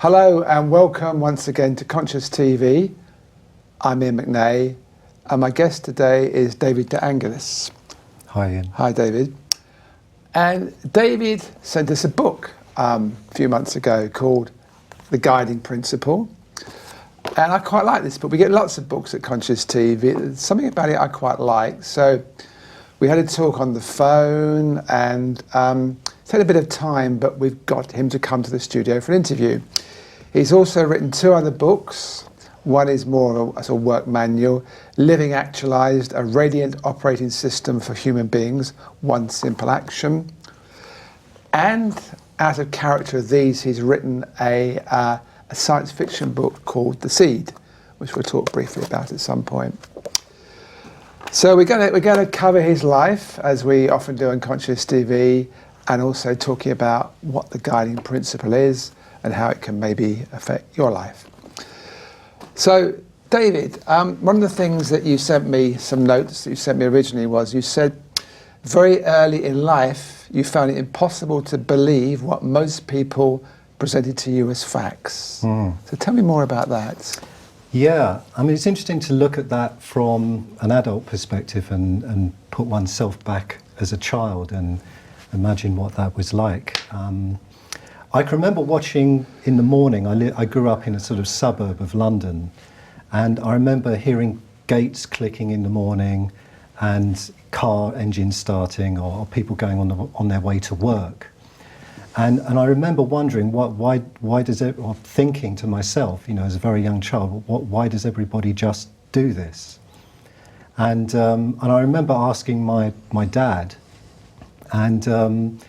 Hello and welcome once again to Conscious TV. I'm Iain McNay and my guest today is Davide De Angelis. Hi Iain. Hi David. And David sent us a book a few months ago called The Guiding Principle. And I quite like this book. We get lots of books at Conscious TV. There's something about it I quite like. So we had a talk on the phone and it's had a bit of time, but we've got him to come to the studio for an interview. He's also written two other books. One is more of a work manual, Living Actualized, a radiant operating system for human beings, one simple action. And out of character of these, he's written a science fiction book called The Seed, which we'll talk briefly about at some point. So we're going to cover his life, as we often do on Conscious TV, and also talking about what the guiding principle is and how it can maybe affect your life. So, David, one of the things that you sent me, some notes that you sent me originally, was you said very early in life you found it impossible to believe what most people presented to you as facts. So tell me more about that. Yeah, I mean, it's interesting to look at that from an adult perspective and put oneself back as a child and imagine what that was like. I can remember watching in the morning, I grew up in a sort of suburb of London, and I remember hearing gates clicking in the morning and car engines starting or people going on their way to work. And I remember wondering, why does it, or thinking to myself, you know, as a very young child, why does everybody just do this? And I remember asking my dad, and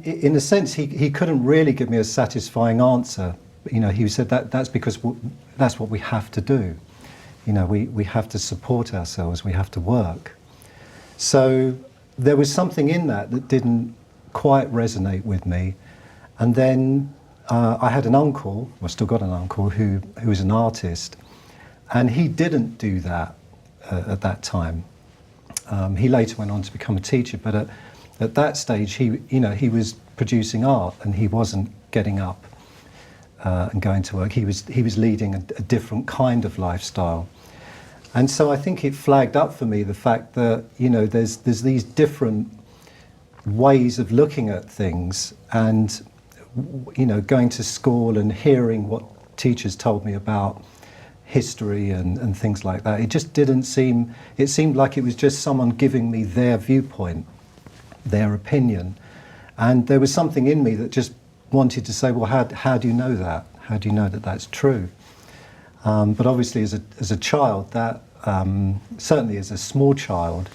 in a sense, he couldn't really give me a satisfying answer. You know, he said that's because that's what we have to do. You know, we have to support ourselves, we have to work. So there was something in that didn't quite resonate with me. And then I had an uncle, I still got an uncle, who was an artist, and he didn't do that at that time. He later went on to become a teacher, but at that stage, he was producing art and he wasn't getting up and going to work. He was leading a different kind of lifestyle. And so I think it flagged up for me the fact that, you know, there's these different ways of looking at things, and, you know, going to school and hearing what teachers told me about history and things like that, it just didn't seem, it seemed like it was just someone giving me their viewpoint, their opinion, and there was something in me that just wanted to say, well, how do you know that? How do you know that that's true? But obviously, as a child, that certainly as a small child,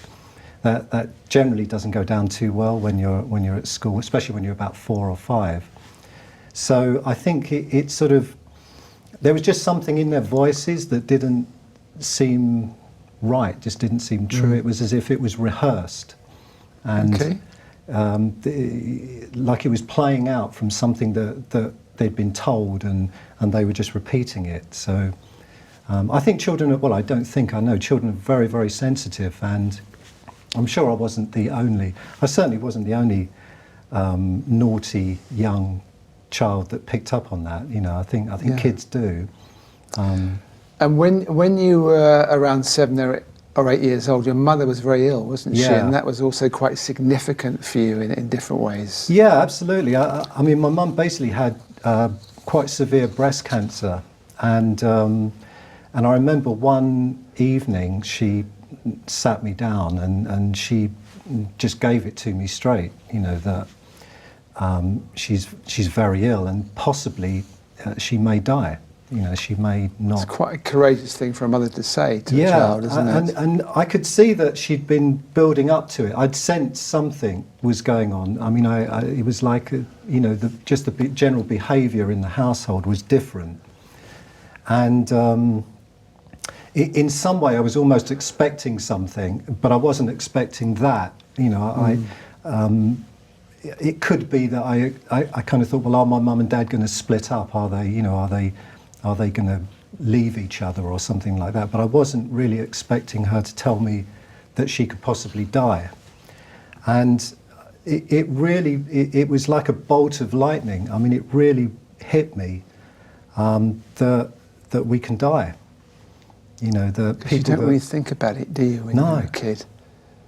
that generally doesn't go down too well when you're at school, especially when you're about 4 or 5. So I think it sort of, there was just something in their voices that didn't seem right, just didn't seem true. It was as if it was rehearsed. And like it was playing out from something that they'd been told, and they were just repeating it. So I think children are, well, I know children are very, very sensitive, and I'm sure I certainly wasn't the only naughty young child that picked up on that. You know, I think kids do. And when you were around 7 or 8 years old, your mother was very ill, wasn't she? And that was also quite significant for you in different ways. Yeah, absolutely. I mean, my mum basically had quite severe breast cancer, and I remember one evening she sat me down and she just gave it to me straight. You know that she's very ill and possibly she may die. You know, she may not. It's quite a courageous thing for a mother to say to a child, isn't it? And I could see that she'd been building up to it. I'd sensed something was going on. I mean, it was like, you know, just the general behaviour in the household was different. And in some way, I was almost expecting something, but I wasn't expecting that. You know, it could be that I kind of thought, well, are my mum and dad going to split up? Are they, you know, are they going to leave each other or something like that? But I wasn't really expecting her to tell me that she could possibly die. And it was like a bolt of lightning. I mean, it really hit me. that we can die. You know, the people You don't that, really think about it, do you, when No. you're a kid?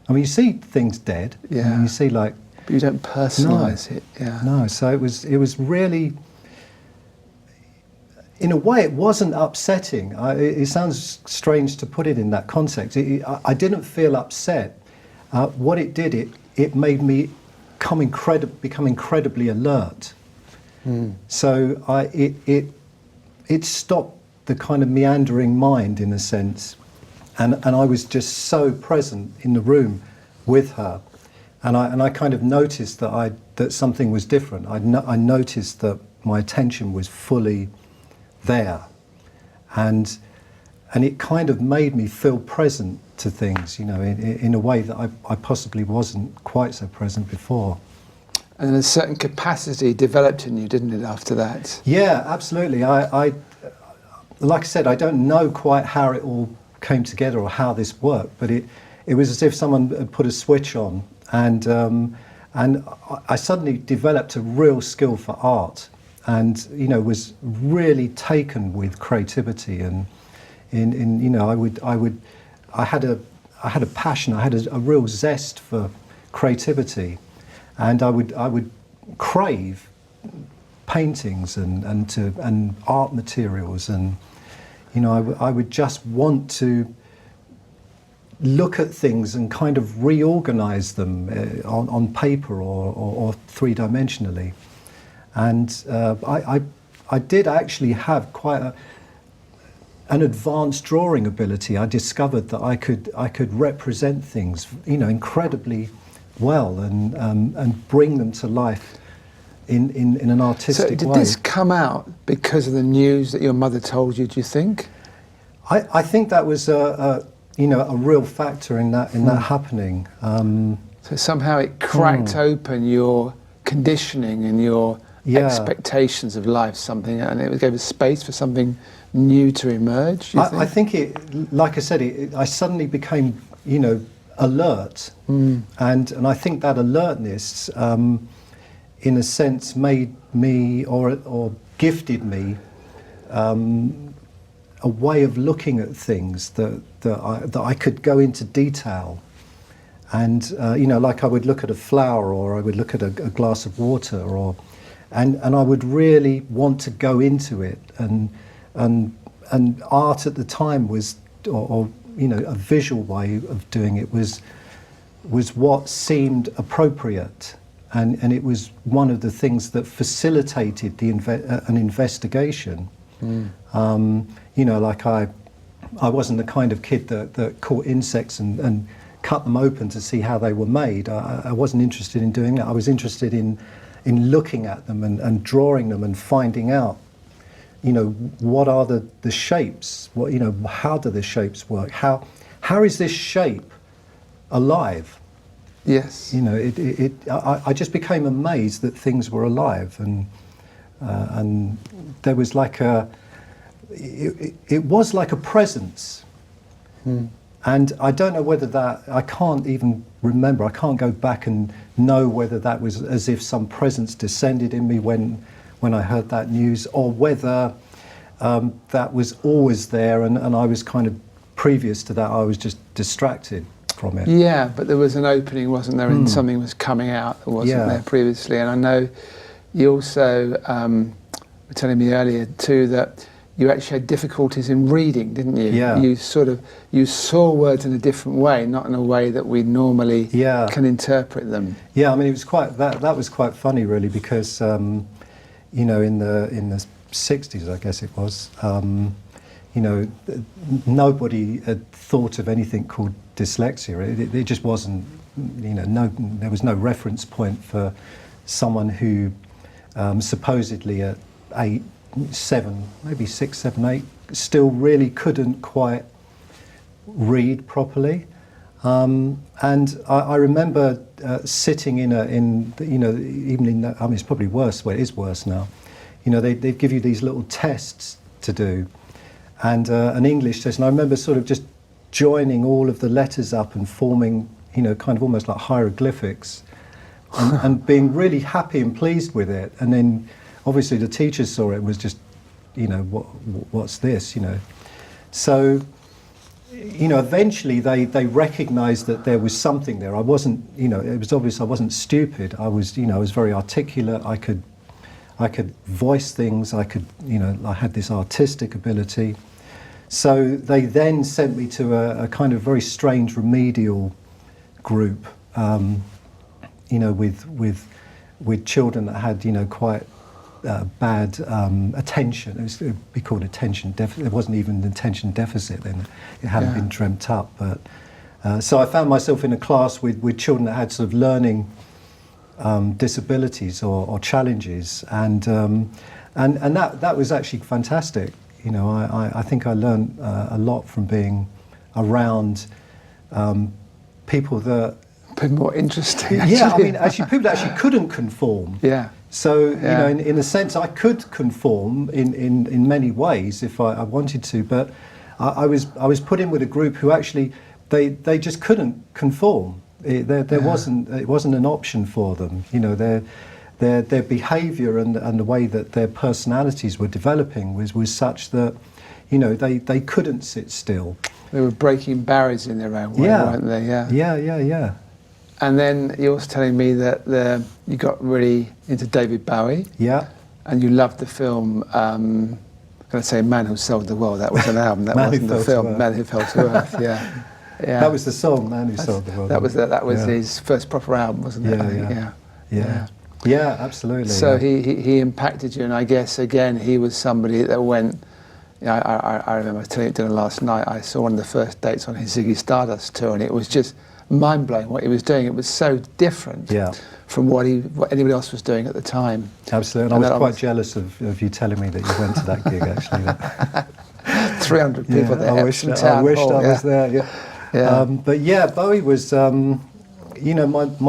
I mean, you see things dead. Yeah. And you see like. But you don't personalise it. Yeah. No. So it was really. In a way, it wasn't upsetting. It sounds strange to put it in that context. I didn't feel upset. What it did, it made me become incredibly alert. So it stopped the kind of meandering mind, in a sense, and I was just so present in the room with her, and I kind of noticed that something was different. I noticed that my attention was fully there, and it kind of made me feel present to things, you know, in a way that I possibly wasn't quite so present before. And a certain capacity developed in you, didn't it, after that? Yeah, absolutely. I like I said, I don't know quite how it all came together or how this worked, but it was as if someone had put a switch on, and I suddenly developed a real skill for art, and you know, was really taken with creativity, and in you know, I had a passion, I had a real zest for creativity. And I would crave paintings and art materials, and you know, I would just want to look at things and kind of reorganize them on paper or three-dimensionally. And I did actually have quite an advanced drawing ability. I discovered that I could represent things, you know, incredibly well, and bring them to life in an artistic way. So did this come out because of the news that your mother told you, do you think? I think that was a real factor in that happening. So somehow it cracked open your conditioning and your expectations of life, something, and it gave a space for something new to emerge. I think it, like I said, I suddenly became, you know, alert, and I think that alertness, in a sense, made me or gifted me a way of looking at things that I could go into detail, and you know, like I would look at a flower, or I would look at a glass of water, and I would really want to go into it, and art at the time was, or you know, a visual way of doing it was what seemed appropriate, and it was one of the things that facilitated an investigation. You know, like I wasn't the kind of kid that caught insects and cut them open to see how they were made. I wasn't interested in doing that. I was interested in looking at them and drawing them and finding out, you know, what are the shapes? What, you know, how do the shapes work? How is this shape alive? Yes. You know, I just became amazed that things were alive, and there was like it was like a presence. And I don't know whether I can't even remember. I can't go back and know whether that was as if some presence descended in me when I heard that news, or whether that was always there, and I was kind of, previous to that, I was just distracted from it. Yeah, but there was an opening, wasn't there, and something was coming out that wasn't there previously. And I know you also were telling me earlier too that you actually had difficulties in reading, didn't you? Yeah. You saw words in a different way, not in a way that we normally can interpret them. Yeah, I mean, it was quite, that was quite funny, really, because you know, in the 60s, I guess it was, you know, nobody had thought of anything called dyslexia. It just wasn't, you know, there was no reference point for someone who supposedly at 8, 7, maybe 6, 7, 8, still really couldn't quite read properly. And I remember sitting in you know, even in, I mean, it's probably worse, well, it is worse now. You know, they give you these little tests to do, and an English test, and I remember sort of just joining all of the letters up and forming, you know, kind of almost like hieroglyphics, and being really happy and pleased with it. And then obviously the teachers saw it and was just what's this, So, eventually they recognised that there was something there. I wasn't, it was obvious I wasn't stupid. I was very articulate. I could voice things. I had this artistic ability. So they then sent me to a kind of very strange remedial group, with children that had, quite bad attention. It would be called attention deficit. It wasn't even an attention deficit then. It hadn't been dreamt up. But so I found myself in a class with children that had sort of learning disabilities or challenges, and that was actually fantastic. I think I learned a lot from being around people that. Bit more interesting. Actually. Yeah, I mean, actually, people that actually couldn't conform. Yeah. So in a sense, I could conform in many ways if I wanted to, but I was put in with a group who actually they just couldn't conform. It wasn't an option for them. Their behaviour and the way that their personalities were developing was such that they couldn't sit still. They were breaking barriers in their own way, weren't they? Yeah. And then you're also telling me that you got really into David Bowie. Yeah. And you loved the film, I'm going to say Man Who Sold the World. That was an album, that wasn't the film, Man Who Fell to Earth. Yeah. That was the song, Man Who Sold the World. That was his first proper album, wasn't it? Yeah, absolutely. So he impacted you, and I guess, again, he was somebody that went... I remember telling you dinner last night, I saw one of the first dates on his Ziggy Stardust tour, and it was just mind-blowing what he was doing. It was so different from what anybody else was doing at the time. Absolutely, and I was quite jealous of you telling me that you went to that gig, actually. 300 people there. I wished I was there, but Bowie was, my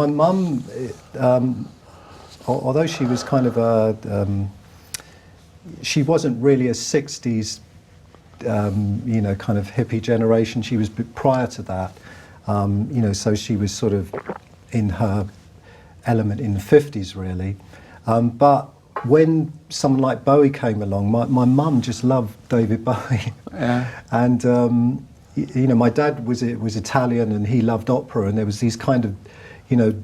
mum, although she was kind of she wasn't really a 60s, kind of hippie generation. She was prior to that. So she was sort of in her element in the 50s, really. But when someone like Bowie came along, my mum just loved David Bowie. Yeah. And, my dad was Italian and he loved opera, and there was these kind of,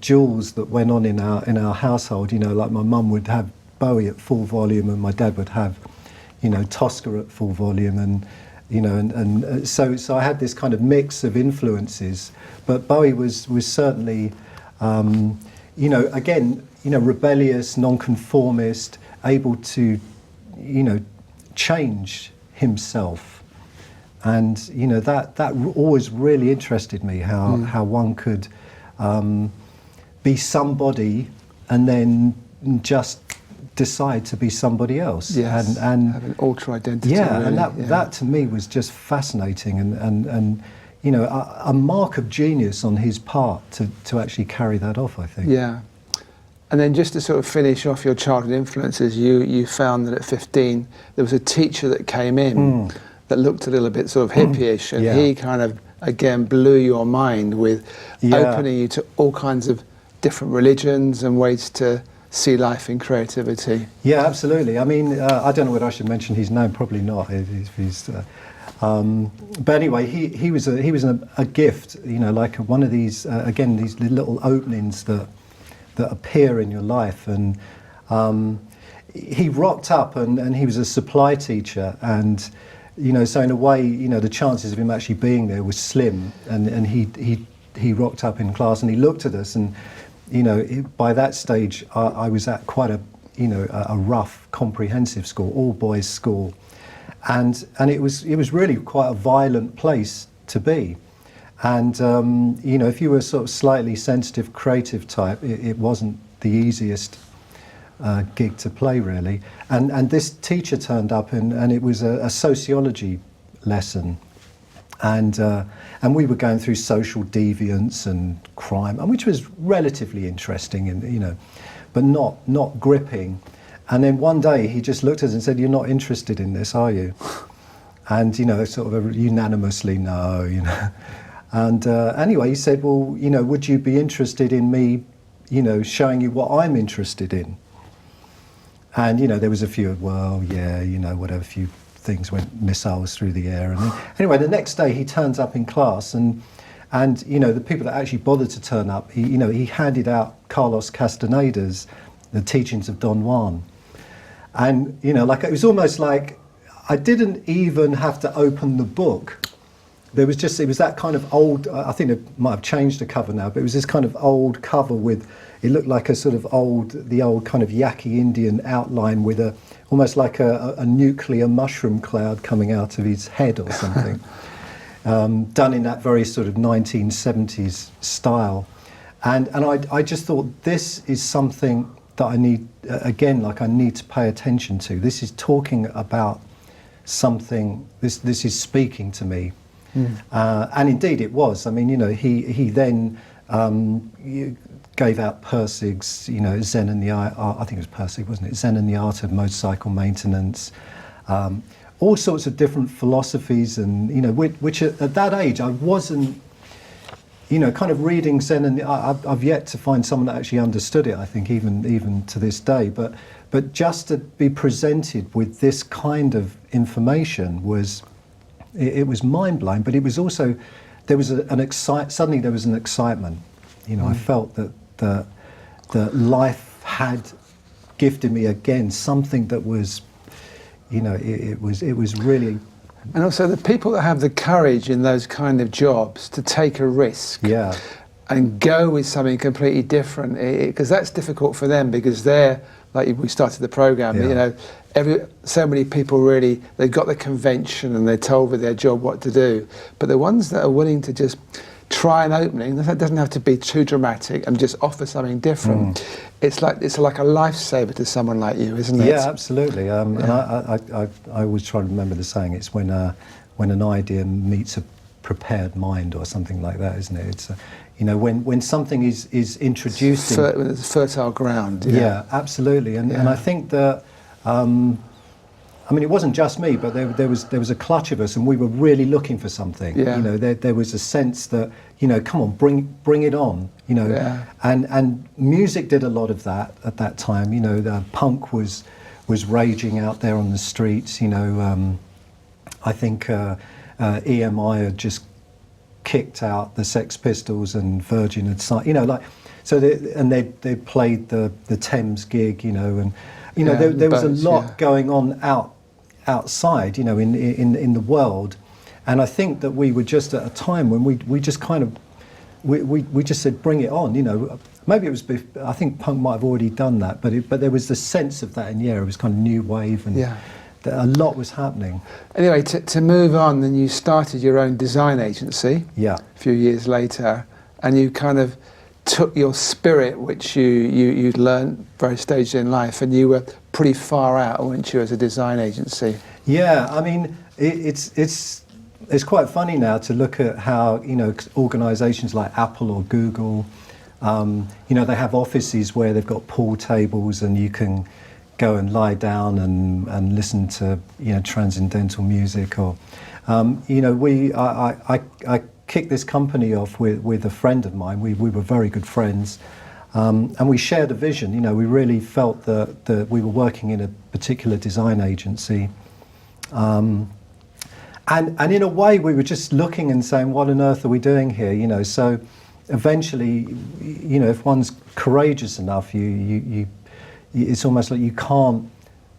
duels that went on in our household. Like my mum would have Bowie at full volume and my dad would have, Tosca at full volume, and so I had this kind of mix of influences, but Bowie was certainly, again, rebellious, non-conformist, able to, change himself, and that always really interested me. How one could be somebody and then just decide to be somebody else. Yes, and have an alter identity. Yeah, really. And that to me was just fascinating, and a mark of genius on his part to actually carry that off, I think. Yeah. And then just to sort of finish off your childhood influences, you found that at 15 there was a teacher that came in that looked a little bit sort of hippie-ish, and he kind of, again, blew your mind with opening you to all kinds of different religions and ways to see life in creativity. Yeah, absolutely. I mean, I don't know whether I should mention his name. Probably not. But anyway, he was a gift. Like one of these again, these little openings that appear in your life. And he rocked up, and he was a supply teacher, and so in a way, the chances of him actually being there was slim. And he rocked up in class, and he looked at us, and by that stage, I was at quite a rough, comprehensive school, all boys school, and it was really quite a violent place to be, and if you were sort of slightly sensitive, creative type, it wasn't the easiest gig to play, really. And this teacher turned up, and it was a sociology lesson. And we were going through social deviance and crime, which was relatively interesting, and but not gripping. And then one day he just looked at us and said, "You're not interested in this, are you?" And sort of unanimously, no. And anyway, he said, "Well, would you be interested in me, showing you what I'm interested in?" And, you know, there was a few, well, yeah, you know, whatever, few things went missiles through the air. And then, anyway, the next day he turns up in class, and you know, the people that actually bothered to turn up, he handed out Carlos Castaneda's The Teachings of Don Juan. And, you know, like, it was almost like I didn't even have to open the book. It was that kind of old, I think it might have changed the cover now, but it was this kind of old cover with, it looked like a sort of the old kind of Yaqui Indian outline with almost like a nuclear mushroom cloud coming out of his head or something. Done in that very sort of 1970s style. And I just thought, this is something that I need, I need to pay attention to. This is talking about something, this is speaking to me. And indeed it was. I mean, you know, he then gave out Persig's, you know, Zen and the Art, I think it was Persig, wasn't it? Zen and the Art of Motorcycle Maintenance. All sorts of different philosophies, and, you know, which at that age I wasn't, you know, kind of reading Zen, and I've yet to find someone that actually understood it, I think, even to this day. But just to be presented with this kind of information was, it was mind-blowing, but it was also, suddenly there was an excitement. You know, I felt that life had gifted me again something that was, you know, it was really. And also the people that have the courage in those kind of jobs to take a risk. Yeah. And go with something completely different, because that's difficult for them, because they're, like we started the program, you know, so many people really, they've got the convention and they're told with their job what to do. But the ones that are willing to just try an opening, that doesn't have to be too dramatic, and just offer something different. It's like a lifesaver to someone like you, isn't it? Yeah, absolutely. And I always try to remember the saying, it's when an idea meets a prepared mind, or something like that, isn't it? It's you know, when something is introduced when it's fertile ground. Yeah, absolutely. And I think that I mean, it wasn't just me, but there was a clutch of us, and we were really looking for something. Yeah. You know, there was a sense that, you know, come on, bring it on. You know, and music did a lot of that at that time. You know, the punk was raging out there on the streets. You know, I think EMI had just kicked out the Sex Pistols, and Virgin had signed. You know, like, so they played the Thames gig. You know, and you know, there was a lot going on outside, you know, in the world. And I think that we were just at a time when we just kind of, we just said, bring it on, you know. Maybe it was, I think punk might have already done that, but there was the sense of that in the air. It was kind of new wave, and a lot was happening. Anyway, to move on, then you started your own design agency a few years later, and you kind of took your spirit, which you'd learned various stages in life, and you were pretty far out, weren't you, as a design agency? Yeah, I mean, it's quite funny now to look at how, you know, organisations like Apple or Google, you know, they have offices where they've got pool tables, and you can go and lie down and listen to, you know, transcendental music, or, you know, I kicked this company off with a friend of mine. We were very good friends, and we shared a vision. You know, we really felt that we were working in a particular design agency, and in a way we were just looking and saying, what on earth are we doing here? You know, so eventually, you know, if one's courageous enough, you it's almost like you can't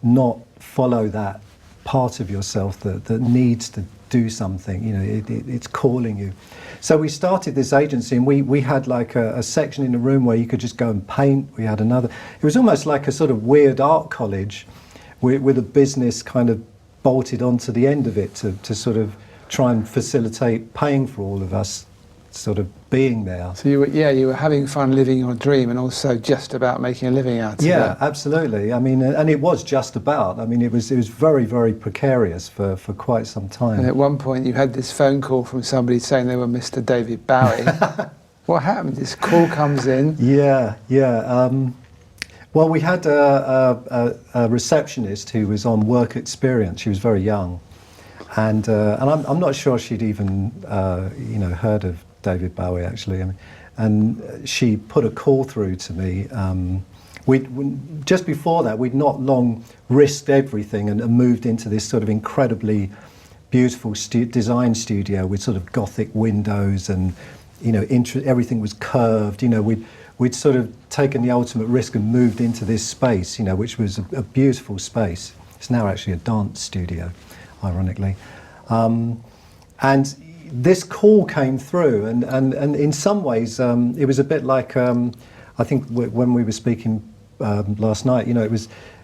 not follow that part of yourself that needs to do something. You know, it's calling you. So we started this agency, and we had like a section in the room where you could just go and paint. We had another. It was almost like a sort of weird art college with a business kind of bolted onto the end of it to sort of try and facilitate paying for all of us sort of being there. So you were having fun living your dream, and also just about making a living out of it. Yeah, absolutely. I mean, and it was just about. I mean, it was very, very precarious for quite some time. And at one point you had this phone call from somebody saying they were Mr. David Bowie. What happened? This call comes in. Yeah. Well, we had a receptionist who was on work experience. She was very young, and I'm not sure she'd even you know, heard of David Bowie, actually. I mean, and she put a call through to me just before that, we'd not long risked everything and moved into this sort of incredibly beautiful design studio with sort of Gothic windows and, you know, everything was curved. You know, we'd sort of taken the ultimate risk and moved into this space, you know, which was a beautiful space. It's now actually a dance studio, ironically. And this call came through, and in some ways it was a bit like, I think when we were speaking last night, you know,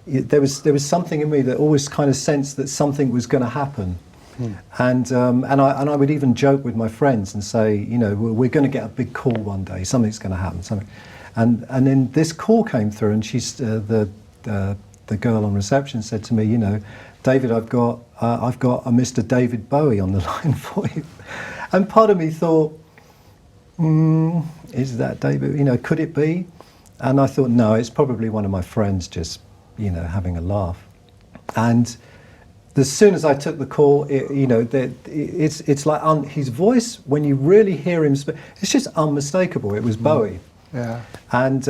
there was something in me that always kind of sensed that something was going to happen. And I would even joke with my friends and say, you know, we're going to get a big call one day. Something's going to happen. Something, and then this call came through, and she's the girl on reception said to me, you know, David, I've got a Mr. David Bowie on the line for you. And part of me thought, is that David? You know, could it be? And I thought, no, it's probably one of my friends just, you know, having a laugh. And as soon as I took the call, you know, it's like his voice, when you really hear him speak, it's just unmistakable. It was Bowie. Yeah. And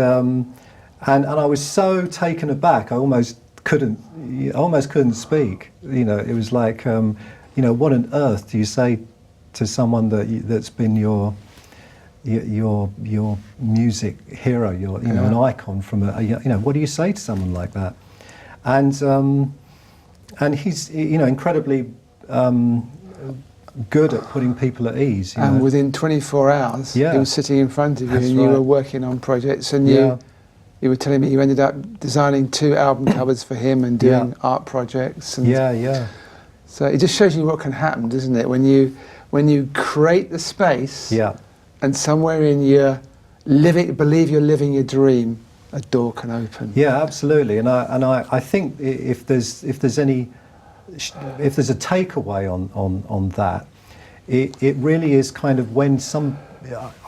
I was so taken aback, I almost couldn't speak. You know, it was like, you know, what on earth do you say to someone that's been your music hero, you know, an icon from you know, what do you say to someone like that? And he's, you know, incredibly good at putting people at ease. You and know? within 24 hours, he was sitting in front of you, That's and you right. were working on projects, and you were telling me you ended up designing 2 album covers for him and doing art projects. And so it just shows you what can happen, doesn't it? When you create the space, and somewhere in your believe you're living your dream, a door can open. Yeah, absolutely. And I think if there's a takeaway on that, it really is kind of when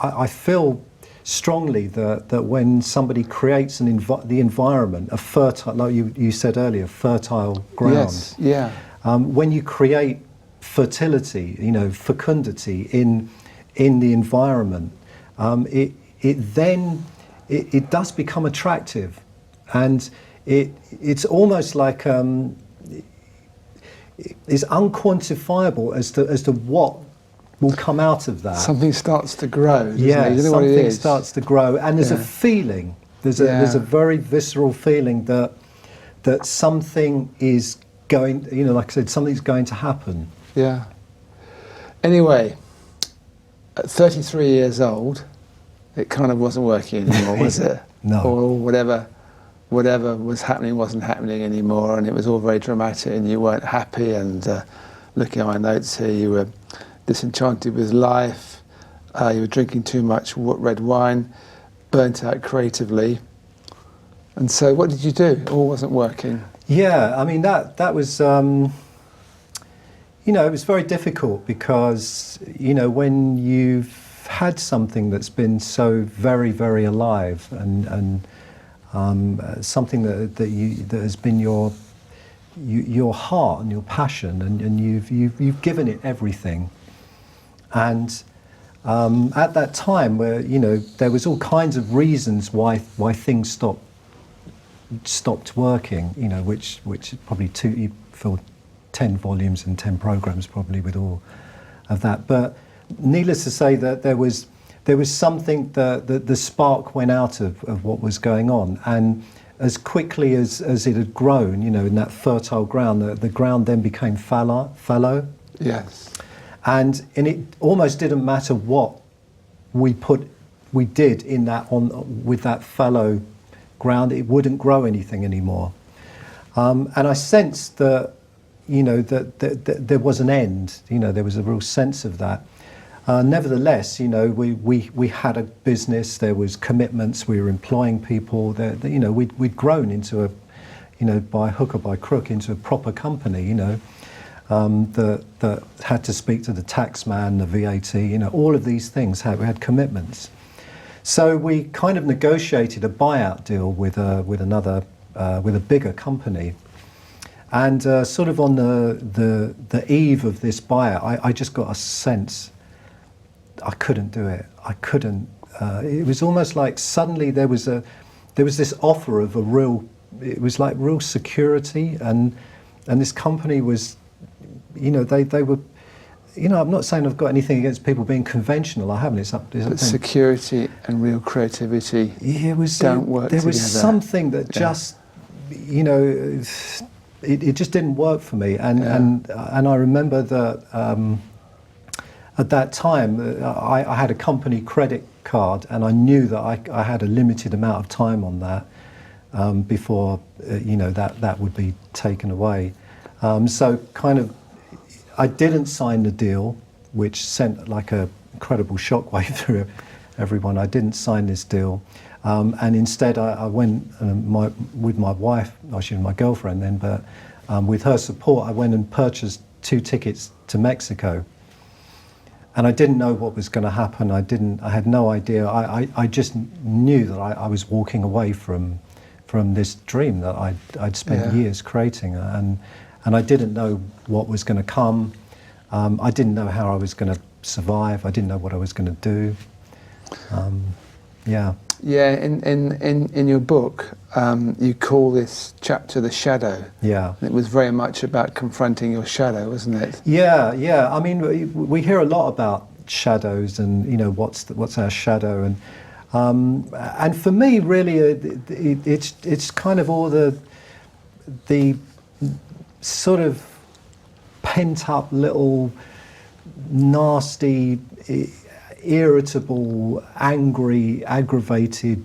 I feel strongly that when somebody creates the environment, a fertile, like you said earlier, fertile ground. Yes. Yeah. When you create fertility, you know, fecundity in the environment, it does become attractive, and it's almost like it's unquantifiable as to what will come out of that. Something starts to grow. Doesn't Yeah, it? You don't know what it something is. starts to grow, and there's a feeling. There's a very visceral feeling that something is going. You know, like I said, something's going to happen. Yeah. Anyway, at 33 years old, it kind of wasn't working anymore, was it? No. Or whatever was happening wasn't happening anymore, and it was all very dramatic, and you weren't happy. And looking at my notes here, you were disenchanted with life. You were drinking too much red wine, burnt out creatively. And so, what did you do? It all wasn't working. Yeah, I mean that was. You know, it was very difficult because, you know, when you've had something that's been so very, very alive and something that has been your heart and your passion, and you've given it everything, and at that time where, you know, there was all kinds of reasons why things stopped working, you know, which probably you feel 10 volumes and 10 programs probably with all of that. But needless to say that there was something that the spark went out of what was going on, and as quickly as it had grown, you know, in that fertile ground, the ground then became fallow. Yes. And it almost didn't matter what we did in that with that fallow ground, it wouldn't grow anything anymore. And I sensed that, you know, that there was an end. You know, there was a real sense of that. Nevertheless, you know, we had a business. There was commitments. We were employing people. You know, we'd grown into you know, by hook or by crook, into a proper company. You know, that had to speak to the tax man, the VAT. You know, all of these things we had commitments. So we kind of negotiated a buyout deal with a bigger company. And sort of on the eve of this buyout, I just got a sense I couldn't do it. I couldn't. It was almost like suddenly there was there was this offer of it was like real security, and this company was, they were, I'm not saying I've got anything against people being conventional. I haven't. But security and real creativity don't work together. There was something that just, it just didn't work for me. And I remember that at that time, I had a company credit card, and I knew that I had a limited amount of time on that before, that would be taken away. So kind of, I didn't sign the deal, which sent like a incredible shockwave through everyone. I didn't sign this deal, and instead I went with my wife. She was my girlfriend then, but with her support, I went and purchased 2 tickets to Mexico. And I didn't know what was going to happen. I had no idea. I just knew that I was walking away from this dream that I'd spent years creating, and I didn't know what was going to come. I didn't know how I was going to survive. I didn't know what I was going to do. Yeah. In your book, you call this chapter the shadow. Yeah. And it was very much about confronting your shadow, wasn't it? Yeah. I mean, we hear a lot about shadows, and what's our shadow, and for me, really, it's kind of all the sort of pent up little nasty, irritable, angry, aggravated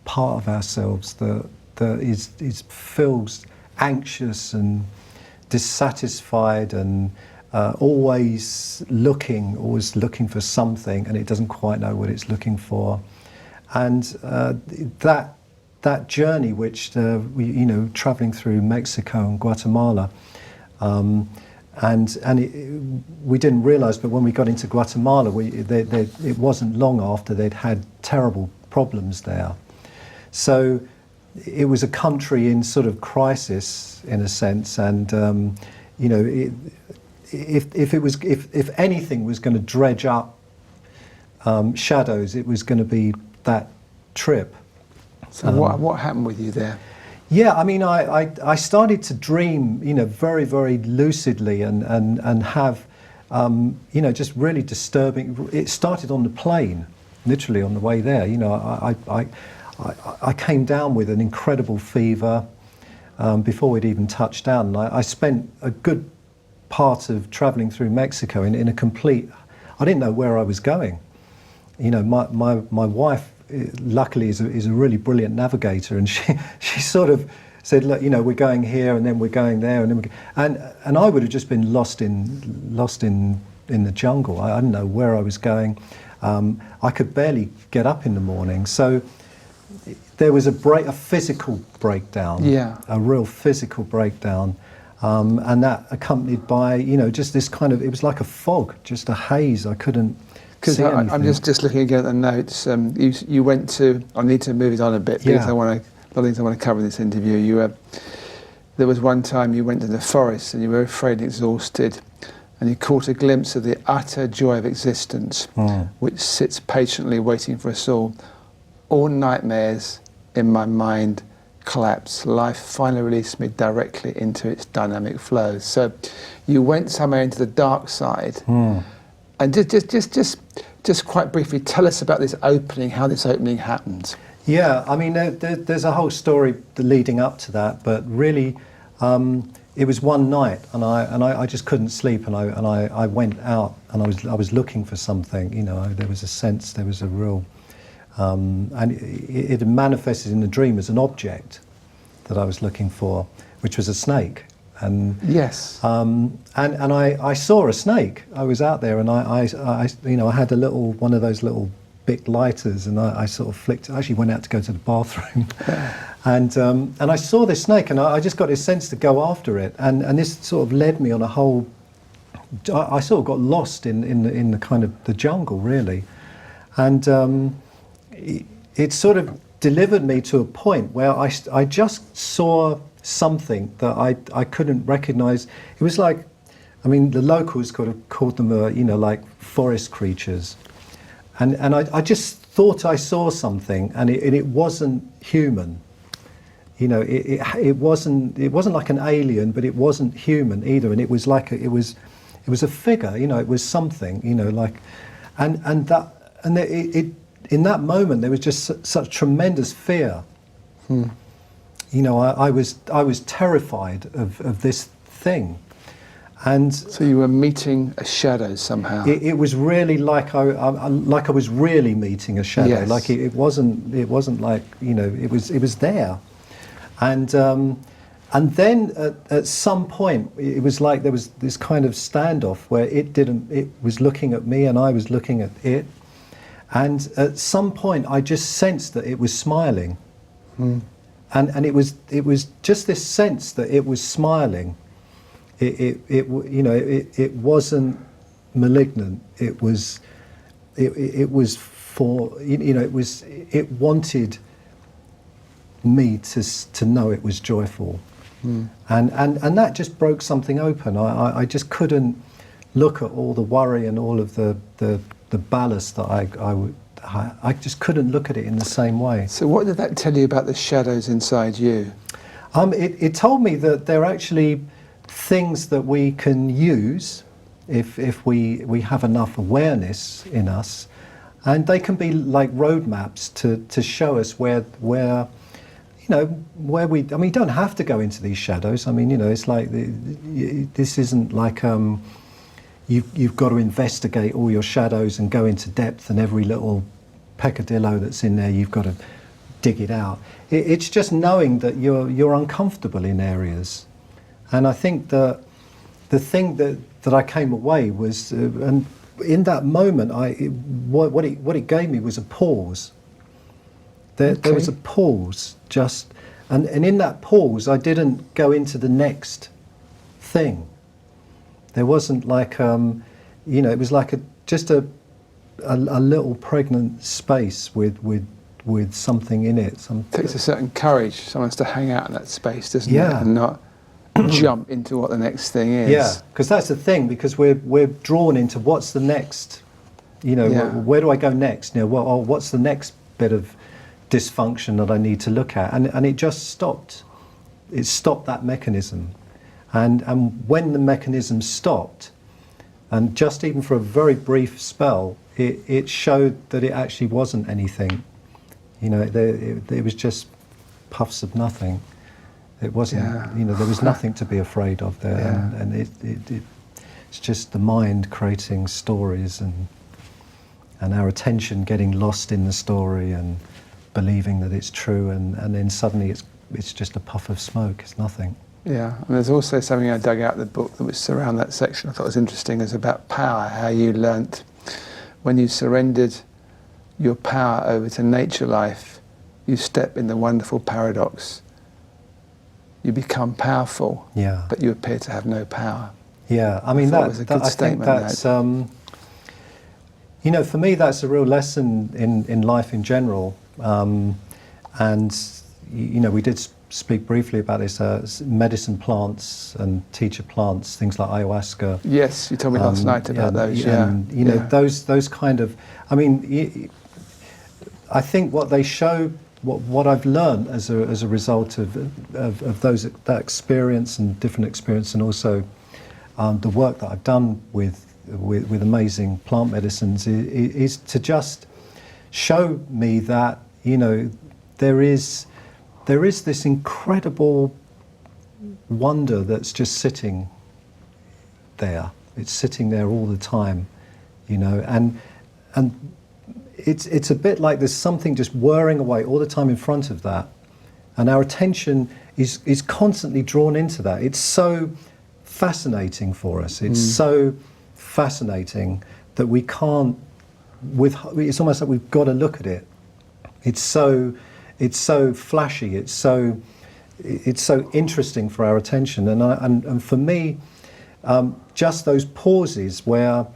part of ourselves that feels anxious and dissatisfied, and always looking for something, and it doesn't quite know what it's looking for. And that journey, which traveling through Mexico and Guatemala, we didn't realise, but when we got into Guatemala, it wasn't long after they'd had terrible problems there. So it was a country in sort of crisis, in a sense, and if anything was going to dredge up shadows, it was going to be that trip. So what happened with you there? Yeah, I mean, I started to dream, very, very lucidly, and have, just really disturbing. It started on the plane, literally on the way there. I came down with an incredible fever before we'd even touched down. And I spent a good part of traveling through Mexico in a complete. I didn't know where I was going. My wife, luckily, is a really brilliant navigator, and she sort of said, look, we're going here, and then we're going there, and then and I would have just been lost in the jungle. I didn't know where I was going. I could barely get up in the morning, so there was a physical breakdown, a real physical breakdown, and that accompanied by just this kind of, it was like a fog, just a haze. I couldn't. Because I'm just looking again at the notes. You went to. I need to move it on a bit because a lot of things I want to cover in this interview. There was one time you went to the forest and you were afraid and exhausted, and you caught a glimpse of the utter joy of existence, which sits patiently waiting for us all. All nightmares in my mind collapsed. Life finally released me directly into its dynamic flow. So, you went somewhere into the dark side. And just quite briefly, tell us about this opening, how this opening happened. Yeah, I mean, there's a whole story leading up to that, but really, it was one night, and I just couldn't sleep, and I went out, and I was looking for something. There was a sense, there was a real, and it manifested in the dream as an object that I was looking for, which was a snake. And yes, and I saw a snake. I was out there, and I had one of those little Bic lighters, and I sort of flicked. I actually went out to go to the bathroom, and I saw this snake, and I just got this sense to go after it, and this sort of led me on a whole. I sort of got lost in the kind of the jungle, really, and it sort of delivered me to a point where I just saw something that I couldn't recognise. It was like, I mean, the locals called them, like forest creatures, and I just thought I saw something, and it wasn't human. You know, it wasn't like an alien, but it wasn't human either. And it was like it was a figure. You know, it was something. You know, like, and it in that moment there was just such tremendous fear. You know, I was terrified of this thing. And so you were meeting a shadow somehow. It was really like I was really meeting a shadow. Yes. Like it wasn't like, you know, it was there. And then at some point it was like there was this kind of standoff where it was looking at me and I was looking at it. And at some point I just sensed that it was smiling. And it was just this sense that it was smiling. It wasn't malignant. It was for, you know, it wanted me to know it was joyful. And that just broke something open. I just couldn't look at all the worry and all of the ballast that I just couldn't look at it in the same way. So what did that tell you about the shadows inside you? It told me that they're actually things that we can use if we have enough awareness in us, and they can be like roadmaps to show us where you know, where we. I mean, you don't have to go into these shadows. I mean, you know, it's like this isn't like you've got to investigate all your shadows and go into depth, and every little peccadillo that's in there you've got to dig it out. It's just knowing that you're uncomfortable in areas. And I think that the thing that I came away was, and in that moment, what it gave me was a pause. There was a pause, just, and in that pause, I didn't go into the next thing. There wasn't like, you know, it was like just a little pregnant space with something in it. It takes a certain courage. Someone has to hang out in that space, doesn't it? Yeah. And not jump into what the next thing is. Yeah, because that's the thing. Because we're drawn into what's the next. You know, where do I go next? You know, what's the next bit of dysfunction that I need to look at? And it just stopped. It stopped that mechanism. And when the mechanism stopped, and just even for a very brief spell, it showed that it actually wasn't anything. You know, it was just puffs of nothing. It wasn't, you know, there was nothing to be afraid of there. Yeah. And it's just the mind creating stories and our attention getting lost in the story and believing that it's true, and then suddenly it's just a puff of smoke, it's nothing. Yeah, and there's also something I dug out of the book that was around that section I thought was interesting, is about power, how you learnt when you surrendered your power over to nature life, you step in the wonderful paradox. You become powerful, but you appear to have no power. Yeah, I mean, that was a good statement. I think that's, you know, for me that's a real lesson in life in general. And, you know, we did speak briefly about this, medicine plants and teacher plants, things like ayahuasca. Yes, you told me last night about those, And, you know, those kind of, I mean, I think what they show, what I've learned as a result of that experience and different experience, and also the work that I've done with amazing plant medicines is to just show me that, you know, there is this incredible wonder that's just sitting there. It's sitting there all the time, you know, and it's a bit like there's something just whirring away all the time in front of that, and our attention is constantly drawn into that. It's so fascinating for us. It's so fascinating that we can't. It's almost like we've got to look at it. It's so flashy. It's so interesting for our attention. And for me, just those pauses where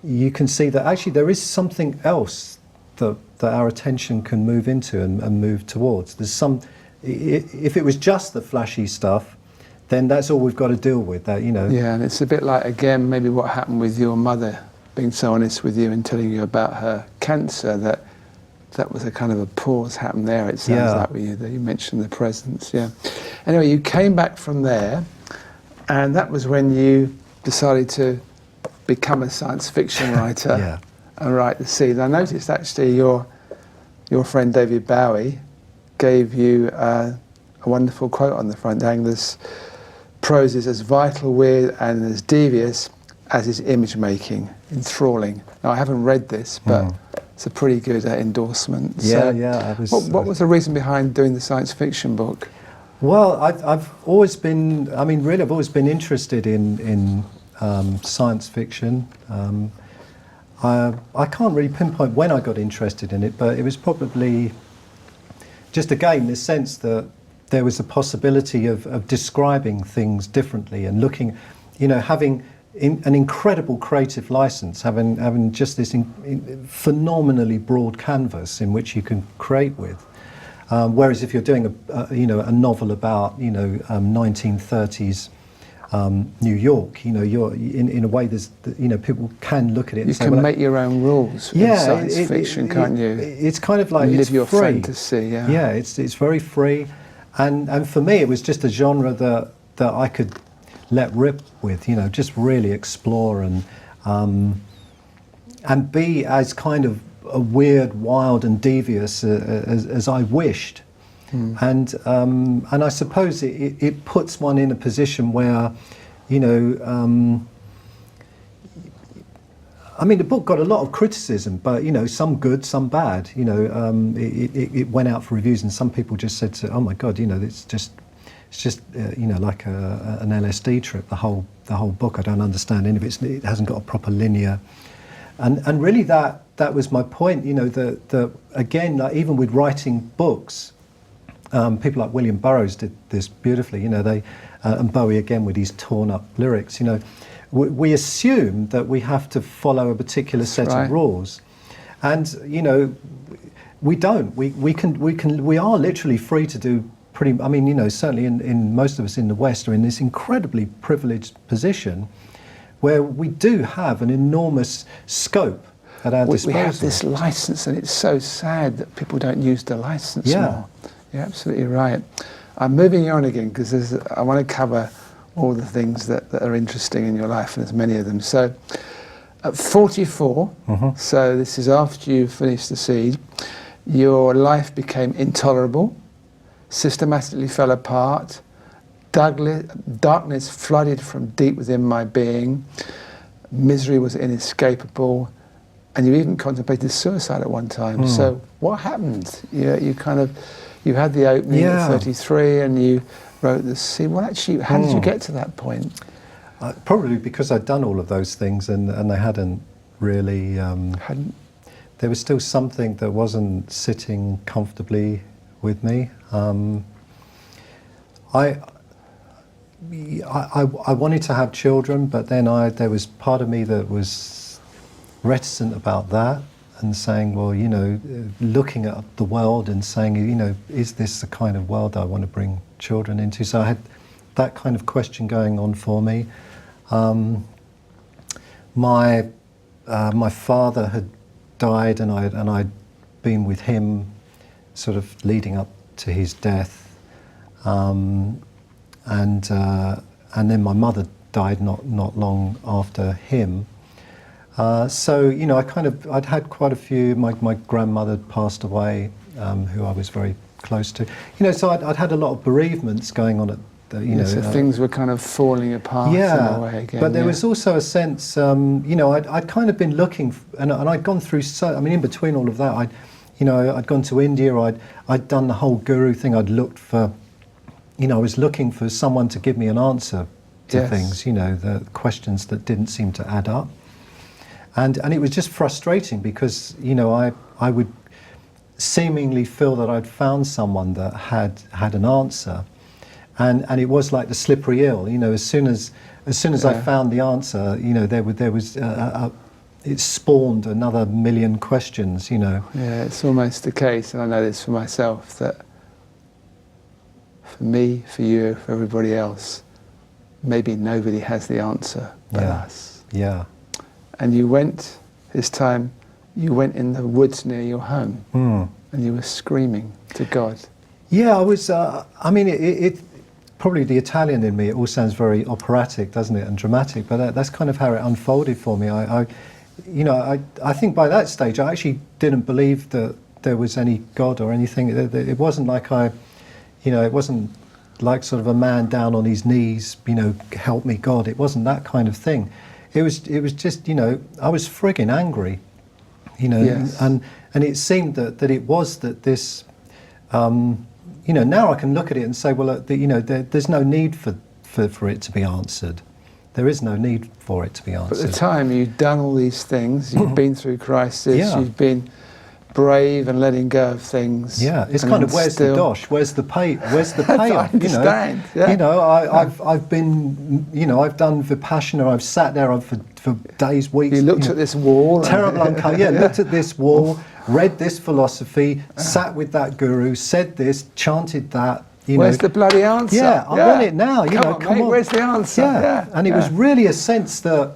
you can see that actually there is something else that our attention can move into and move towards. There's some. If it was just the flashy stuff, then that's all we've got to deal with. That, you know. Yeah, and it's a bit like, again, maybe what happened with your mother being so honest with you and telling you about her cancer, that that was a kind of a pause happened there. It sounds Yeah. like you mentioned the presence. Yeah. Anyway, you came back from there, and that was when you decided to become a science fiction writer Yeah. and write the Seed. I noticed actually your friend David Bowie gave you a wonderful quote on the front. This prose is as vital, weird, and as devious as his image making, enthralling. Now, I haven't read this, but it's a pretty good endorsement. Yeah, So yeah. what was the reason behind doing the science fiction book? Well, I've always been. I mean, really, I've always been interested in science fiction. I can't really pinpoint when I got interested in it, but it was probably just again this sense that there was a possibility of describing things differently and looking, having an incredible creative license, having just this phenomenally broad canvas in which you can create with. Whereas if you're doing a novel about 1930s New York, you're in a way there's people can look at it. You can make your own rules in science fiction, can't you? It's kind of like live it's your free. fantasy. Yeah. Yeah, it's very free, and for me it was just a genre that I could let rip with, just really explore and be as kind of a weird, wild, and devious as I wished. And I suppose it puts one in a position where, I mean, the book got a lot of criticism, but some good, some bad. It went out for reviews, and some people just said, "Oh my God, it's just like an LSD trip. The whole book. I don't understand any of it. It hasn't got a proper linear." And really, that was my point. That again, like even with writing books. People like William Burroughs did this beautifully, and Bowie again with his torn up lyrics. We assume that we have to follow a particular set of rules, and we don't. We are literally free to do pretty. I mean, certainly in most of us in the West are in this incredibly privileged position, where we do have an enormous scope at our disposal. We have this license, and it's so sad that people don't use the license more. You're absolutely right. I'm moving on again because I want to cover all the things that are interesting in your life, and there's many of them. So, at 44, so this is after you finished the Seed, your life became intolerable, systematically fell apart, darkness flooded from deep within my being, misery was inescapable, and you even contemplated suicide at one time. So, what happened? You had the opening at 33 and you wrote the Seed. Well, actually, how did you get to that point? Probably because I'd done all of those things and they hadn't really... There was still something that wasn't sitting comfortably with me. I wanted to have children, but then there was part of me that was reticent about that. And saying, well, looking at the world and saying, is this the kind of world I want to bring children into? So I had that kind of question going on for me. My father had died, and I'd been with him, sort of leading up to his death, and then my mother died not long after him. So I'd had quite a few. My grandmother passed away, who I was very close to. So I'd had a lot of bereavements going on so things were kind of falling apart in a way again. But there was also a sense, I'd kind of been looking, and I'd gone through. In between all of that, I'd gone to India. I'd done the whole guru thing. I'd looked for, I was looking for someone to give me an answer to things. The questions that didn't seem to add up. And it was just frustrating because, I would seemingly feel that I'd found someone that had an answer. And it was like the slippery eel, as soon as I found the answer, it spawned another million questions, Yeah, it's almost the case, and I know this for myself, that for me, for you, for everybody else, maybe nobody has the answer but us. Yeah. And you went this time you went in the woods near your home and you were screaming to God. Yeah, I was. I mean, it probably the Italian in me. It all sounds very operatic, doesn't it, and dramatic. But that's kind of how it unfolded for me. I think by that stage I actually didn't believe that there was any God or anything. It wasn't like it wasn't like sort of a man down on his knees, help me God. It wasn't that kind of thing. It was just, I was frigging angry, Yes. and it seemed that it was that this, now I can look at it and say, well, there's no need for it to be answered. There is no need for it to be answered. But at the time, you'd done all these things. You've been through crisis. Yeah. You've been brave and letting go of things. Yeah, it's kind of where's the dosh, where's the where's the payoff? I understand. I've been, I've done Vipassana. I've sat there for days, weeks. You looked at this wall. Terrible, looked at this wall, read this philosophy, sat with that guru, said this, chanted that. Where's the bloody answer? Yeah, I want it now. Come on. Where's the answer? Yeah, and it was really a sense that,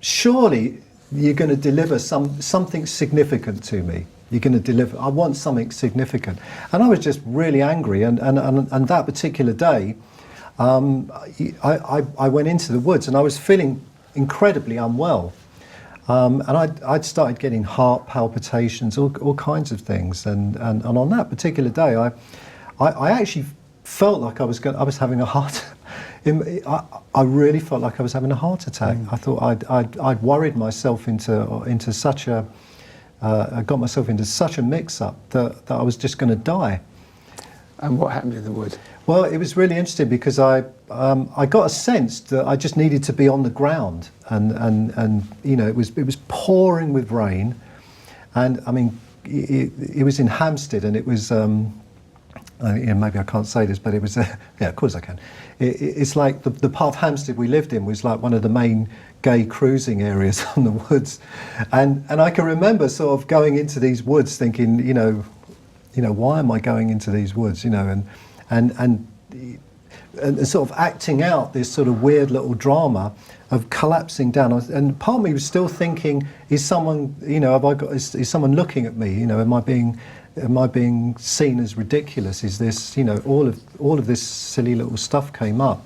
surely you're going to deliver something significant to me. You're going to deliver. I want something significant, and I was just really angry. And that particular day, I went into the woods, and I was feeling incredibly unwell. And I'd started getting heart palpitations, all kinds of things. And on that particular day, I actually felt like I was having a heart. I really felt like I was having a heart attack. I thought I'd worried myself into such a. I got myself into such a mix-up that I was just going to die. And what happened in the wood? Well, it was really interesting because I got a sense that I just needed to be on the ground, and it was pouring with rain, and I mean it was in Hampstead, and it was maybe I can't say this, but it was yeah, of course I can. It's like the part of Hampstead we lived in was like one of the main gay cruising areas on the woods, and I can remember sort of going into these woods thinking, why am I going into these woods, and sort of acting out this sort of weird little drama of collapsing down. And part of me was still thinking, is someone, is someone looking at me? Am I being seen as ridiculous? Is this, all of this silly little stuff came up.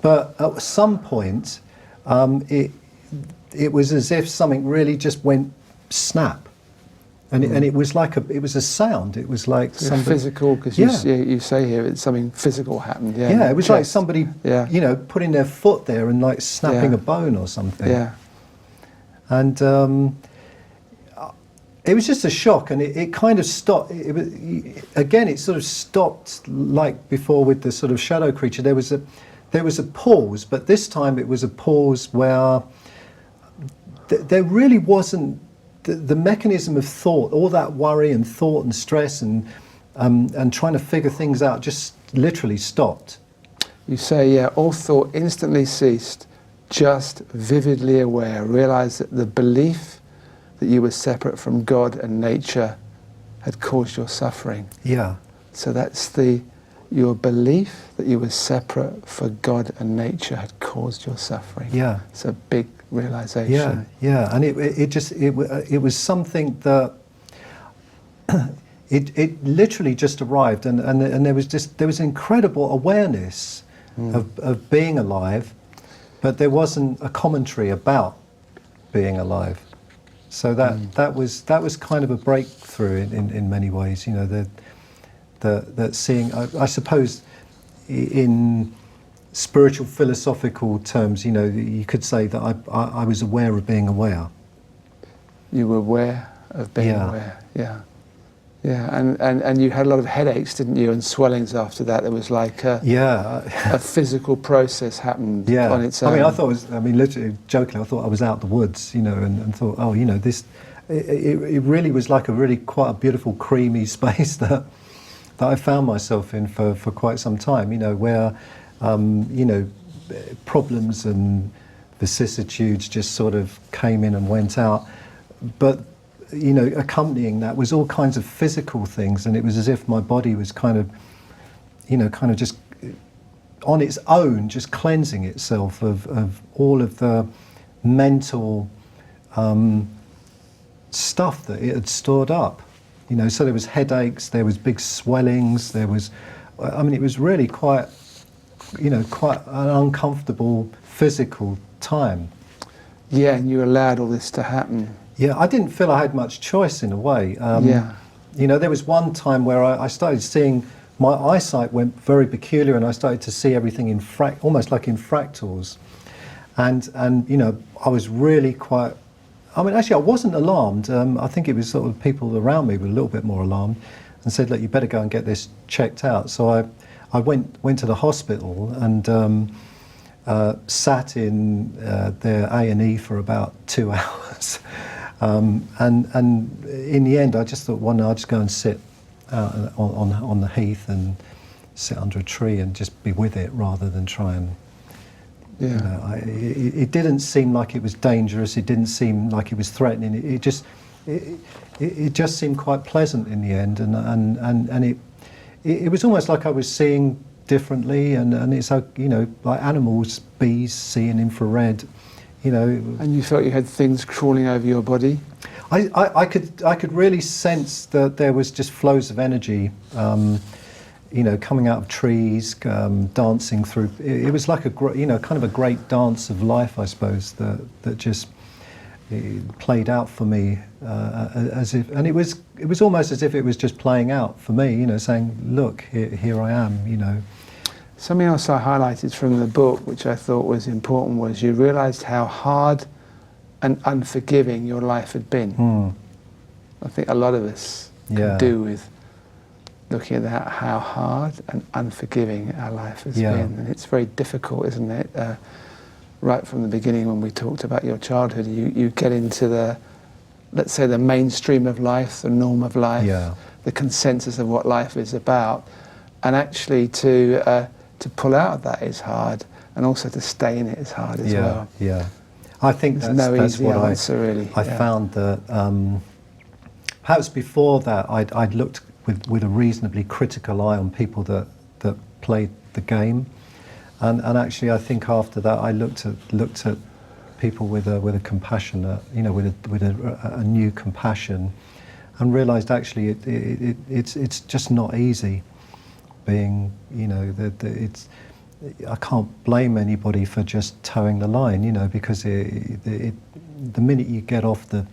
But at some point, it was as if something really just went snap. And it was like it was a sound. It was like something physical, because you say here it's something physical happened. Yeah, yeah, it was like somebody, putting their foot there and like snapping a bone or something. Yeah, and it was just a shock, and it kind of stopped. It sort of stopped like before with the sort of shadow creature. There was a pause, but this time it was a pause where there really wasn't. The mechanism of thought, all that worry and thought and stress and trying to figure things out, just literally stopped. You say, all thought instantly ceased, just vividly aware, realised that the belief that you were separate from God and nature had caused your suffering. Yeah. So that's your belief that you were separate for God and nature had caused your suffering. Yeah. It's a big realization. Yeah, and it was something that it literally just arrived, and there was incredible awareness of being alive, but there wasn't a commentary about being alive. So that was kind of a breakthrough in many ways. That seeing, I suppose, in spiritual philosophical terms, you could say that I was aware of being aware. You were aware of being aware, yeah. And you had a lot of headaches, didn't you, and swellings after that. There was like a physical process happened on its own. Literally, jokingly, I thought I was out the woods, and thought, this, it really was like quite a beautiful creamy space that I found myself in for quite some time, where problems and vicissitudes just sort of came in and went out. But, accompanying that was all kinds of physical things, and it was as if my body was kind of just on its own, just cleansing itself of all of the mental stuff that it had stored up. You know, so there was headaches, there was big swellings, there was, I mean, it was really quite, you know, quite an uncomfortable physical time. Yeah, and you allowed all this to happen. Yeah, I didn't feel I had much choice in a way. Yeah. You know, there was one time where I started seeing, my eyesight went very peculiar, and I started to see everything in almost like in fractals. And you know, I was really quite, I mean, actually I wasn't alarmed. I think it was sort of people around me were a little bit more alarmed and said, look, you better go and get this checked out. So I went to the hospital and sat in their A&E for about 2 hours. And in the end, I just thought, well, no, I'll just go and sit out on the heath and sit under a tree and just be with it rather than try and, Yeah. you know, it didn't seem like it was dangerous. It didn't seem like it was threatening. It just seemed quite pleasant in the end, and it was almost like I was seeing differently, and it's like, you know, like animals, bees see in infrared, you know. And you felt you had things crawling over your body? I could really sense that there was just flows of energy, you know, coming out of trees, dancing through. It was like you know, kind of a great dance of life, I suppose, that just played out for me as if, and it was almost as if it was just playing out for me, you know, saying, look, here I am, you know. Something else I highlighted from the book, which I thought was important, was you realised how hard and unforgiving your life had been. I think a lot of us can do with looking at that, how hard and unforgiving our life has been. And it's very difficult, isn't it? Right from the beginning, when we talked about your childhood, you get into the, let's say, the mainstream of life, the norm of life, the consensus of what life is about, and actually to pull out of that is hard, and also to stay in it is hard as well. Yeah, I think There's that's no easy what answer, really. I found that perhaps before that I'd looked with a reasonably critical eye on people that played the game, and actually I think after that I looked at people with a compassionate, you know, with a new compassion, and realised actually it's just not easy being, you know, I can't blame anybody for just towing the line, you know, because the minute you get off the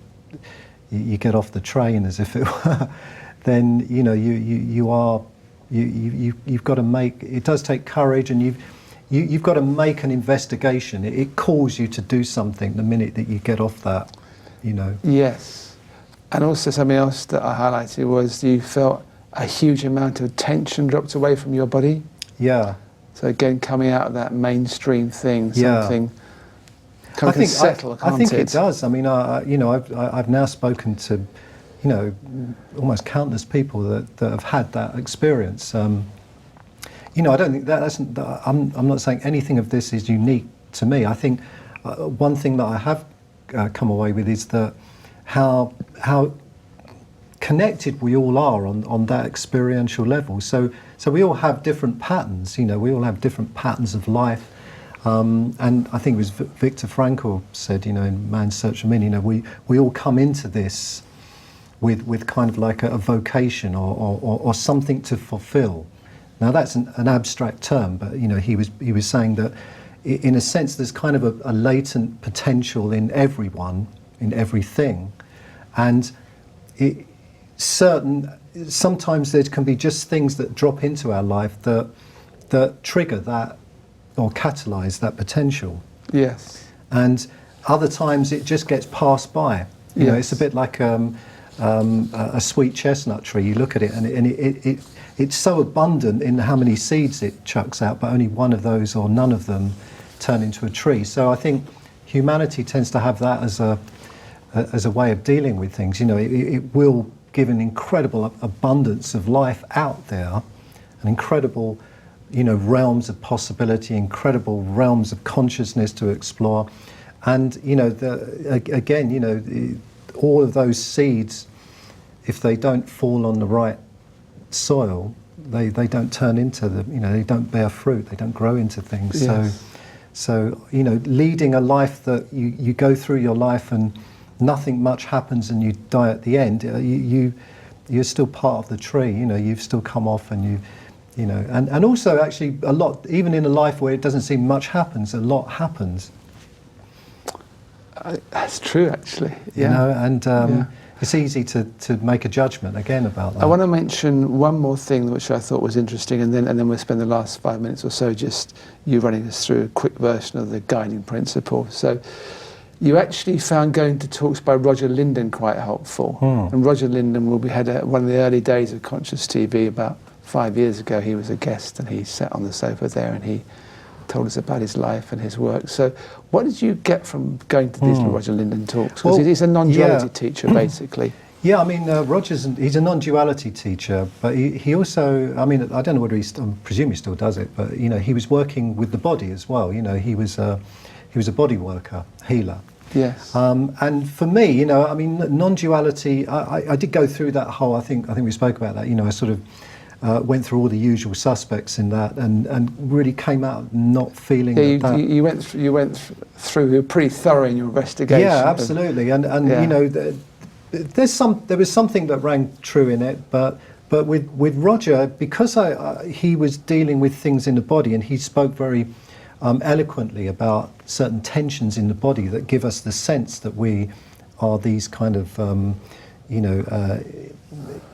train, as if it were, then, you know, you've got to make, it does take courage, and you've got to make an investigation. It calls you to do something the minute that you get off that, you know. Yes, and also something else that I highlighted was you felt a huge amount of tension dropped away from your body. Yeah. So again, coming out of that mainstream thing, something can settle, can't it? I think it does. I mean, you know, I've now spoken to, you know, almost countless people that have had that experience. You know, I don't think I'm not saying anything of this is unique to me. I think one thing that I have come away with is that how connected we all are on that experiential level. So we all have different patterns, you know, we all have different patterns of life. And I think it was Viktor Frankl said, you know, in Man's Search for Meaning, you know, we all come into this with kind of like a vocation or something to fulfill. Now that's an abstract term, but, you know, he was saying that in a sense there's kind of a latent potential in everyone, in everything, and sometimes there can be just things that drop into our life that trigger that or catalyse that potential. Yes. And other times it just gets passed by. You know, it's a bit like a sweet chestnut tree. You look at it and it's so abundant in how many seeds it chucks out, but only one of those or none of them turn into a tree. So I think humanity tends to have that as a way of dealing with things. You know, it will give an incredible abundance of life out there, an incredible, you know, realms of possibility, incredible realms of consciousness to explore. And, you know, again, you know, all of those seeds, if they don't fall on the right soil, they don't turn into you know, they don't bear fruit, they don't grow into things. Yes. So, you know, leading a life that you go through your life and nothing much happens and you die at the end, you're still part of the tree. You've still come off, and and also actually a lot, even in a life where it doesn't seem much happens, a lot happens. That's true, actually. Yeah. It's easy to make a judgment again about that. I want to mention one more thing which I thought was interesting, and then we'll spend the last 5 minutes or so just you running us through a quick version of the guiding principle. So you actually found going to talks by Roger Linden quite helpful. And Roger Linden had one of the early days of Conscious TV about 5 years ago. He was a guest and he sat on the sofa there and he told us about his life and his work. So what did you get from going to these Roger Linden talks? Because he's a non-duality teacher, basically. Yeah, I mean, he's a non-duality teacher, but he also, I mean, I don't know whether I presume he still does it, but, he was working with the body as well. He was a body worker, healer. Yes. And for me, I mean, non-duality, I did go through that whole, I think we spoke about that, I sort of went through all the usual suspects in that, and really came out not feeling that. You went through pretty thorough in your investigation. Yeah, absolutely, and there was something that rang true in it, but with Roger, because he was dealing with things in the body, and he spoke very eloquently about certain tensions in the body that give us the sense that we are these kind of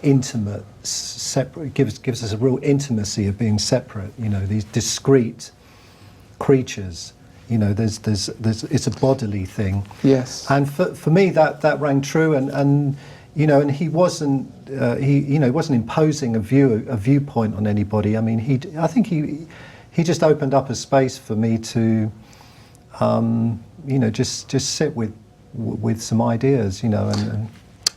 intimate, separate, gives us a real intimacy of being separate. These discrete creatures. It's a bodily thing. Yes. And for me, that rang true, and he wasn't wasn't imposing a viewpoint on anybody. I mean, I think he just opened up a space for me to just sit with some ideas, and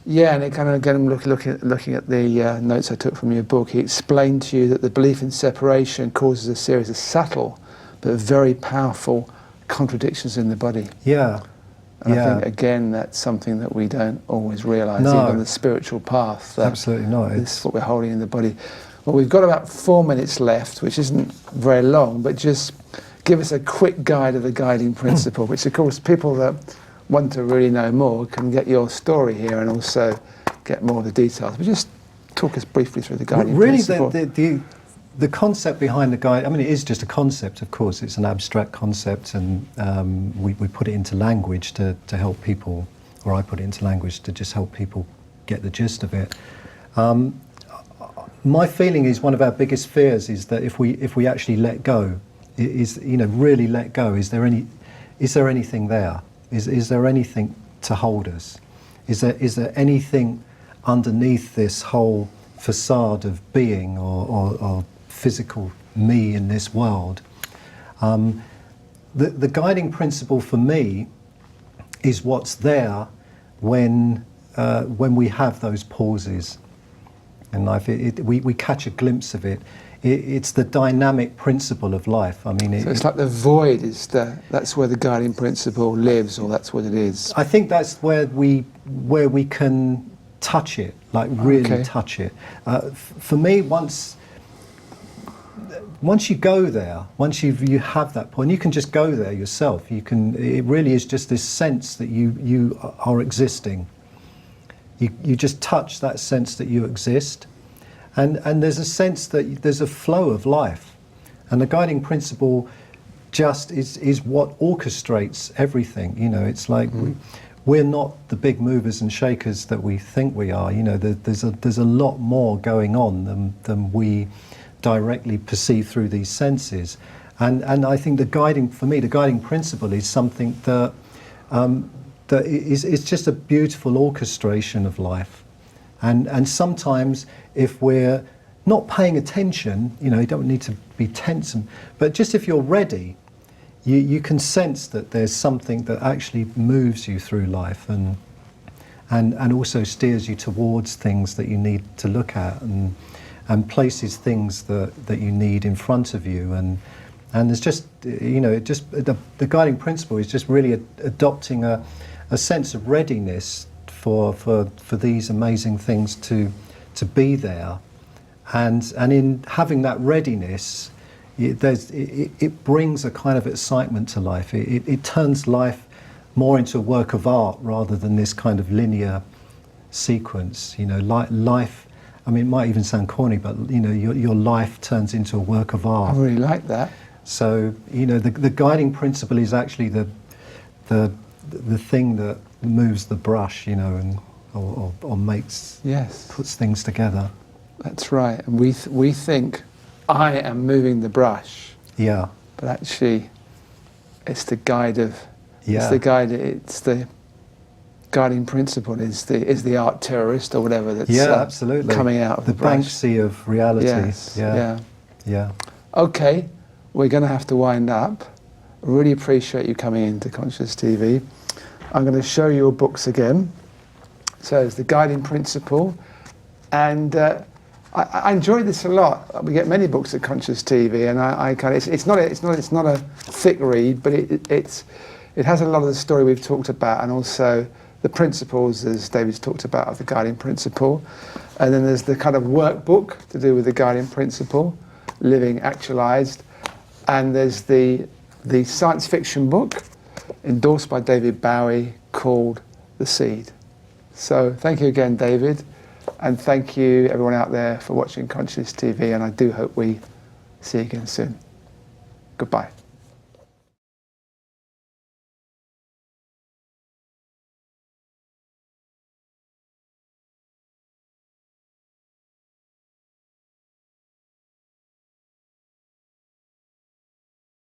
yeah, and it kind of, again, looking at the notes I took from your book, he explained to you that the belief in separation causes a series of subtle but very powerful contradictions in the body. Yeah. And I think, again, that's something that we don't always realise, even on the spiritual path. Absolutely not. This is what we're holding in the body. Well, we've got about 4 minutes left, which isn't very long, but just give us a quick guide of the guiding principle, which, of course, people that want to really know more can get your story here and also get more of the details. But just talk us briefly through the guiding principle. Really, the concept behind the guide, I mean, it is just a concept, of course. It's an abstract concept, and we put it into language to help people, or I put it into language to just help people get the gist of it. My feeling is one of our biggest fears is that if we actually let go, really let go, is there anything there? Is there anything to hold us? Is there anything underneath this whole facade of being or physical me in this world? The guiding principle for me is what's there when we have those pauses in life. We catch a glimpse of it. It's the dynamic principle of life. I mean, so it's like the void that's where the guiding principle lives, or that's what it is. I think that's where we can touch it, like really touch it. For me, once you go there, once you have that point, you can just go there yourself. It really is just this sense that you are existing. You just touch that sense that you exist. And there's a sense that there's a flow of life. And the guiding principle just is what orchestrates everything. It's like we're not the big movers and shakers that we think we are. There's a lot more going on than we directly perceive through these senses. And I think the guiding principle is something that is just a beautiful orchestration of life. And sometimes if we're not paying attention, you don't need to be tense, but just if you're ready, you can sense that there's something that actually moves you through life and also steers you towards things that you need to look at and places things that you need in front of you. And there's just, the guiding principle is just really adopting a sense of readiness for these amazing things to be there, and in having that readiness, it brings a kind of excitement to life. It turns life more into a work of art rather than this kind of linear sequence. You know, life. I mean, it might even sound corny, but you know, your life turns into a work of art. I really like that. So you know, the guiding principle is actually the thing that moves the brush, you know, and or makes, Yes, puts things together. that's right. And we think I am moving the brush, Yeah, but actually, it's the guide of. yeah, It's the guide. It's the guiding principle. Is the art terrorist or whatever that's yeah, absolutely. coming out of the the brush. Banksy of reality. Yes. Yeah, yeah. Okay, we're going to have to wind up. I really appreciate you coming into Conscious TV. I'm going to show you your books again. So it's the guiding principle, and I enjoy this a lot. We get many books at Conscious TV, and I kind of it's not a thick read, but it has a lot of the story we've talked about, and also the principles, as David's talked about, of the guiding principle. And then there's the kind of workbook to do with the guiding principle, Living Actualized, and there's the science fiction book endorsed by David Bowie called The Seed. So thank you again, David, and thank you everyone out there for watching Conscious TV, and I do hope we see you again soon. Goodbye.